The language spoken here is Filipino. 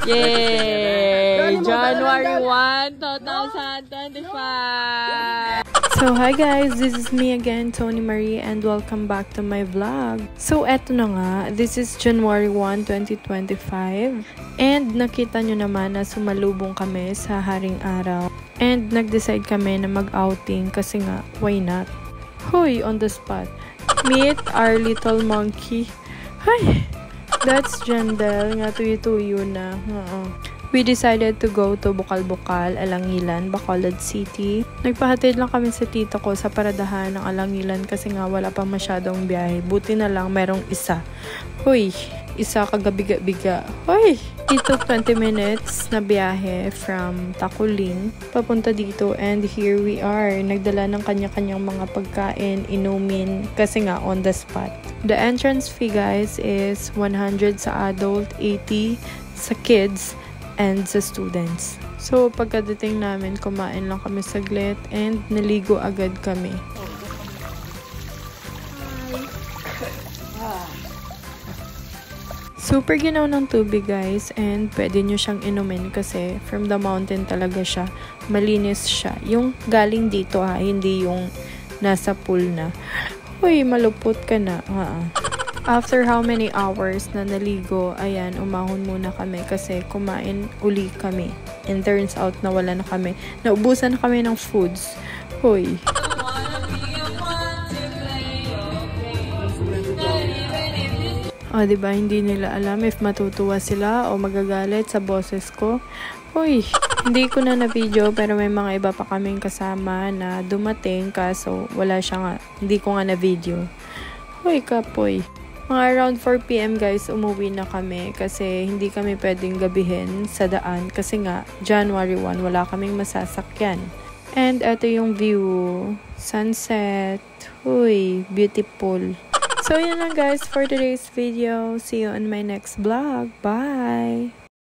Yay! January 1, 2025! So, hi guys! This is me again, Tony Marie, and welcome back to my vlog. So, eto na nga. This is January 1, 2025. And nakita nyo naman na sumalubong kami sa haring araw. And nag-decide kami na mag-outing kasi nga, why not? Hoy, on the spot. Meet our little monkey. Hi! That's Jandel, nga tuyo-tuyo na. We decided to go to Bukal-Bukal, Alangilan, Bacolod City. Nagpahatid lang kami sa tito ko sa paradahan ng Alangilan kasi nga wala pa masyadong biyahe. Buti na lang merong isa. Hoy, isa kagabiga-biga. Hoy! It took 20 minutes na biyahe from Taculing papunta dito, and here we are. Nagdala ng kanya-kanyang mga pagkain, inumin kasi nga on the spot. The entrance fee guys is 100 sa adult, 80 sa kids, and sa students. So pagkadating namin, kumain lang kami saglit and naligo agad kami. Super ginaw ng tubig guys, and pwede nyo siyang inumin kasi from the mountain talaga siya. Malinis siya. Yung galing dito hindi yung nasa pool na. Uy, malupot ka na. After how many hours na naligo, ayan, umahon muna kami kasi kumain uli kami. And turns out na wala na kami. Naubusan na kami ng foods. Hoy. Diba, hindi nila alam if matutuwa sila o magagalit sa boses ko. Uy, hindi ko na na-video pero may mga iba pa kaming kasama na dumating kaso wala siya nga. Hindi ko nga na-video. Uy, kapoy. Mga around 4 PM guys, umuwi na kami kasi hindi kami pwedeng gabihin sa daan kasi nga January 1 wala kaming masasakyan. And eto yung view. Sunset. Uy, beautiful. So, yun lang guys for today's video. See you on my next vlog. Bye!